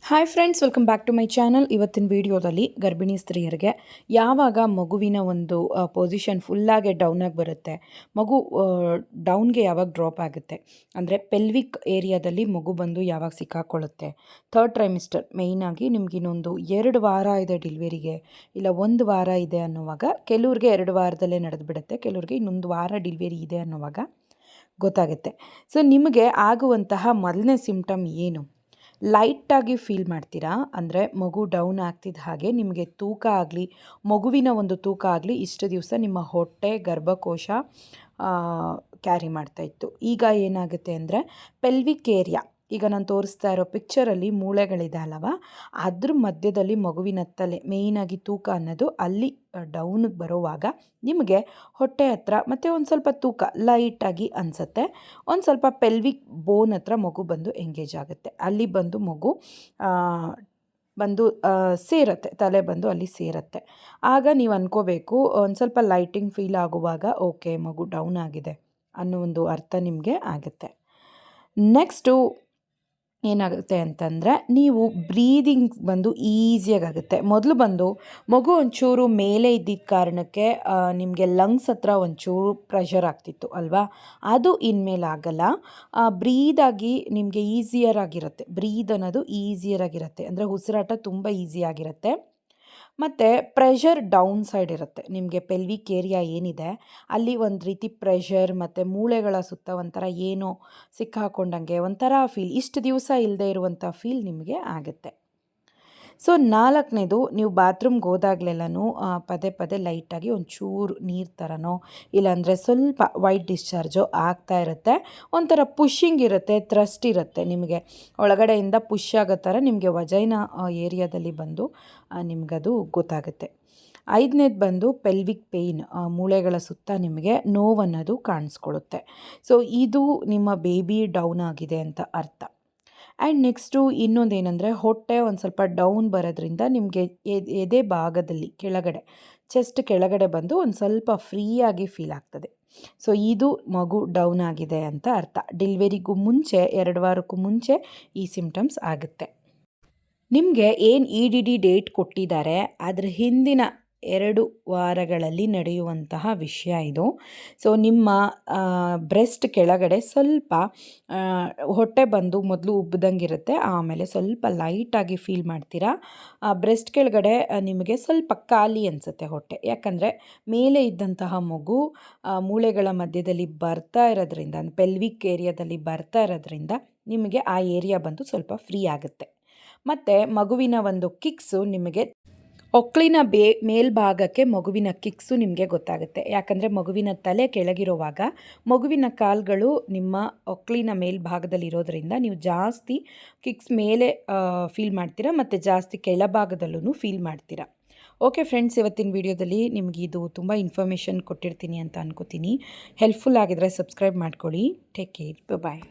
Hi friends, welcome back to my channel. ಇವತ್ತಿನ ವಿಡಿಯೋದಲ್ಲಿ ಗರ್ಭಿಣಿ ಸ್ತ್ರೀಯರಿಗೆ ಯಾವಾಗ ಮಗುವಿನ ಒಂದು ಪೊಸಿಷನ್ ಫುಲ್ಲಾಗೆ ಡೌನಾಗಿ ಬರುತ್ತೆ, ಮಗು ಡೌನ್ಗೆ ಯಾವಾಗ ಡ್ರಾಪ್ ಆಗುತ್ತೆ, ಅಂದರೆ ಪೆಲ್ವಿಕ್ ಏರಿಯಾದಲ್ಲಿ ಮಗು ಬಂದು ಯಾವಾಗ ಸಿಕ್ಕಾಕೊಳ್ಳುತ್ತೆ, ಥರ್ಡ್ ಟ್ರೈಮಿಸ್ಟರ್ ಮೇಯ್ನಾಗಿ ನಿಮ್ಗೆ ಇನ್ನೊಂದು 2 ವಾರ ಇದೆ ಡಿಲಿವರಿಗೆ, ಇಲ್ಲ 1 ವಾರ ಇದೆ ಅನ್ನುವಾಗ, ಕೆಲವ್ರಿಗೆ 2 ವಾರದಲ್ಲೇ ನಡೆದು ಬಿಡುತ್ತೆ, ಕೆಲವ್ರಿಗೆ ಇನ್ನೊಂದು ವಾರ ಡಿಲಿವರಿ ಇದೆ ಅನ್ನುವಾಗ ಗೊತ್ತಾಗುತ್ತೆ. ಸೊ ನಿಮಗೆ ಆಗುವಂತಹ ಮೊದಲನೇ ಸಿಂಪ್ಟಮ್ ಏನು? ಲೈಟಾಗಿ ಫೀಲ್ ಮಾಡ್ತೀರಾ, ಅಂದರೆ ಮಗು ಡೌನ್ ಆಗ್ತಿದ್ದ ಹಾಗೆ ನಿಮಗೆ ತೂಕ ಆಗಲಿ, ಮಗುವಿನ ಒಂದು ತೂಕ ಆಗಲಿ ಇಷ್ಟು ದಿವಸ ನಿಮ್ಮ ಹೊಟ್ಟೆ ಗರ್ಭಕೋಶ ಕ್ಯಾರಿ ಮಾಡ್ತಾಯಿತ್ತು. ಈಗ ಏನಾಗುತ್ತೆ ಅಂದರೆ ಪೆಲ್ವಿಕ್ ಏರಿಯಾ, ಈಗ ನಾನು ತೋರಿಸ್ತಾ ಇರೋ ಪಿಕ್ಚರಲ್ಲಿ ಮೂಳೆಗಳಿದೆ ಅಲ್ಲವ, ಅದ್ರ ಮಧ್ಯದಲ್ಲಿ ಮಗುವಿನ ತಲೆ ಮೇಯ್ನಾಗಿ ತೂಕ ಅನ್ನೋದು ಅಲ್ಲಿ ಡೌನಿಗೆ ಬರೋವಾಗ ನಿಮಗೆ ಹೊಟ್ಟೆ ಹತ್ರ ಮತ್ತು ಒಂದು ಸ್ವಲ್ಪ ತೂಕ ಲೈಟಾಗಿ ಅನಿಸುತ್ತೆ, ಒಂದು ಸ್ವಲ್ಪ ಪೆಲ್ವಿಕ್ ಬೋನ್ ಹತ್ರ ಮಗು ಬಂದು ಎಂಗೇಜ್ ಆಗುತ್ತೆ, ಅಲ್ಲಿ ಬಂದು ಮಗು ಬಂದು ಸೇರುತ್ತೆ, ತಲೆ ಬಂದು ಅಲ್ಲಿ ಸೇರುತ್ತೆ. ಆಗ ನೀವು ಅಂದ್ಕೋಬೇಕು, ಒಂದು ಸ್ವಲ್ಪ ಲೈಟಿಂಗ್ ಫೀಲ್ ಆಗುವಾಗ ಓಕೆ ಮಗು ಡೌನ್ ಆಗಿದೆ ಅನ್ನೋ ಒಂದು ಅರ್ಥ ನಿಮಗೆ ಆಗುತ್ತೆ. ನೆಕ್ಸ್ಟು ಏನಾಗುತ್ತೆ ಅಂತಂದರೆ, ನೀವು ಬ್ರೀದಿಂಗ್ ಬಂದು ಈಸಿಯಾಗುತ್ತೆ. ಮೊದಲು ಬಂದು ಮಗು ಒಂಚೂರು ಮೇಲೆ ಇದ್ದಿದ್ದ ಕಾರಣಕ್ಕೆ ನಿಮಗೆ ಲಂಗ್ಸ್ ಹತ್ರ ಒಂಚೂರು ಪ್ರೆಷರ್ ಆಗ್ತಿತ್ತು ಅಲ್ವಾ, ಅದು ಇನ್ಮೇಲೆ ಆಗಲ್ಲ. ಬ್ರೀದಾಗಿ ನಿಮಗೆ ಈಸಿಯರ್ ಆಗಿರುತ್ತೆ, ಬ್ರೀದ್ ಅನ್ನೋದು ಈಸಿಯರ್ ಆಗಿರುತ್ತೆ, ಅಂದರೆ ಉಸಿರಾಟ ತುಂಬ ಈಸಿಯಾಗಿರುತ್ತೆ. ಮತ್ತು ಪ್ರೆಷರ್ ಡೌನ್ ಸೈಡ್ ಇರುತ್ತೆ, ನಿಮಗೆ ಪೆಲ್ವಿಕ್ ಏರಿಯಾ ಏನಿದೆ ಅಲ್ಲಿ ಒಂದು ರೀತಿ ಪ್ರೆಷರ್ ಮತ್ತು ಮೂಳೆಗಳ ಸುತ್ತ ಒಂಥರ ಏನೋ ಸಿಕ್ಕಾಕೊಂಡಂಗೆ ಒಂಥರ ಫೀಲ್, ಇಷ್ಟು ದಿವಸ ಇಲ್ಲದೆ ಇರುವಂಥ ಫೀಲ್ ನಿಮಗೆ ಆಗುತ್ತೆ. ಸೊ 4ನೇದು, ನೀವು ಬಾತ್ರೂಮ್ಗೆ ಹೋದಾಗಲೆಲ್ಲನೂ ಪದೇ ಪದೇ ಲೈಟಾಗಿ ಒಂಚೂರು ನೀರು ಥರನೋ ಇಲ್ಲಾಂದರೆ ಸ್ವಲ್ಪ ವೈಟ್ ಡಿಸ್ಚಾರ್ಜು ಆಗ್ತಾ ಇರುತ್ತೆ, ಒಂಥರ ಪುಷಿಂಗ್ ಇರುತ್ತೆ, ಥ್ರಸ್ಟ್ ಇರುತ್ತೆ, ನಿಮಗೆ ಒಳಗಡೆಯಿಂದ ಪುಷ್ ಆಗೋ ಥರ ನಿಮಗೆ ವಜೈನ ಏರಿಯಾದಲ್ಲಿ ಬಂದು ನಿಮಗದು ಗೊತ್ತಾಗುತ್ತೆ. 5ನೇದು ಬಂದು ಪೆಲ್ವಿಕ್ ಪೇಯ್ನ್, ಮೂಳೆಗಳ ಸುತ್ತ ನಿಮಗೆ ನೋವನ್ನೋದು ಕಾಣಿಸ್ಕೊಳ್ಳುತ್ತೆ. ಸೊ ಇದು ನಿಮ್ಮ ಬೇಬಿ ಡೌನ್ ಆಗಿದೆ ಅಂತ ಅರ್ಥ. ಆ್ಯಂಡ್ ನೆಕ್ಸ್ಟು ಇನ್ನೊಂದೇನೆಂದರೆ, ಹೊಟ್ಟೆ ಒಂದು ಸ್ವಲ್ಪ ಡೌನ್ ಬರೋದ್ರಿಂದ ನಿಮಗೆ ಎದೆ ಭಾಗದಲ್ಲಿ ಕೆಳಗಡೆ, ಚೆಸ್ಟ್ ಕೆಳಗಡೆ ಬಂದು ಒಂದು ಸ್ವಲ್ಪ ಫ್ರೀಯಾಗಿ ಫೀಲ್ ಆಗ್ತದೆ. ಸೊ ಇದು ಮಗು ಡೌನ್ ಆಗಿದೆ ಅಂತ ಅರ್ಥ. ಡೆಲಿವರಿಗೂ ಮುಂಚೆ 2 ವಾರಕ್ಕೂ ಮುಂಚೆ ಈ ಸಿಂಪ್ಟಮ್ಸ್ ಆಗುತ್ತೆ. ನಿಮಗೆ ಏನು EDD ಡೇಟ್ ಕೊಟ್ಟಿದ್ದಾರೆ ಅದರ ಹಿಂದಿನ 2 ವಾರಗಳಲ್ಲಿ ನಡೆಯುವಂತಹ ವಿಷಯ ಇದು. ಸೊ ನಿಮ್ಮ ಬ್ರೆಸ್ಟ್ ಕೆಳಗಡೆ ಸ್ವಲ್ಪ ಹೊಟ್ಟೆ ಬಂದು ಮೊದಲು ಉಬ್ಬಿದಂಗಿರುತ್ತೆ, ಆಮೇಲೆ ಸ್ವಲ್ಪ ಲೈಟಾಗಿ ಫೀಲ್ ಮಾಡ್ತೀರಾ. ಬ್ರೆಸ್ಟ್ ಕೆಳಗಡೆ ನಿಮಗೆ ಸ್ವಲ್ಪ ಖಾಲಿ ಅನಿಸುತ್ತೆ ಹೊಟ್ಟೆ, ಯಾಕಂದರೆ ಮೇಲೆ ಇದ್ದಂತಹ ಮಗು ಮೂಳೆಗಳ ಮಧ್ಯದಲ್ಲಿ ಬರ್ತಾ ಇರೋದ್ರಿಂದ, ಪೆಲ್ವಿಕ್ ಏರಿಯಾದಲ್ಲಿ ಬರ್ತಾ ಇರೋದ್ರಿಂದ ನಿಮಗೆ ಆ ಏರಿಯಾ ಬಂದು ಸ್ವಲ್ಪ ಫ್ರೀ ಆಗುತ್ತೆ. ಮತ್ತು ಮಗುವಿನ ಒಂದು ಕಿಕ್ಸು ನಿಮಗೆ ಹೊಕ್ಕಳಿನ ಮೇಲ್ಭಾಗಕ್ಕೆ ಮಗುವಿನ ಕಿಕ್ಸು ನಿಮಗೆ ಗೊತ್ತಾಗುತ್ತೆ, ಯಾಕಂದರೆ ಮಗುವಿನ ತಲೆ ಕೆಳಗಿರುವಾಗ ಮಗುವಿನ ಕಾಲುಗಳು ನಿಮ್ಮ ಹೊಕ್ಕಳಿನ ಮೇಲ್ಭಾಗದಲ್ಲಿರೋದ್ರಿಂದ ನೀವು ಜಾಸ್ತಿ ಕಿಕ್ಸ್ ಮೇಲೆ ಫೀಲ್ ಮಾಡ್ತೀರಾ ಮತ್ತು ಜಾಸ್ತಿ ಕೆಳಭಾಗದಲ್ಲೂ ಫೀಲ್ ಮಾಡ್ತೀರಾ. ಓಕೆ ಫ್ರೆಂಡ್ಸ್, ಇವತ್ತಿನ ವಿಡಿಯೋದಲ್ಲಿ ನಿಮಗೆ ಇದು ತುಂಬ ಇನ್ಫಾರ್ಮೇಷನ್ ಕೊಟ್ಟಿರ್ತೀನಿ ಅಂತ ಅನ್ಕೋತೀನಿ. ಹೆಲ್ಪ್ಫುಲ್ ಆಗಿದ್ರೆ ಸಬ್ಸ್ಕ್ರೈಬ್ ಮಾಡ್ಕೊಳ್ಳಿ. ಟೇಕ್ ಕೇರ್, ಬಾಯ್.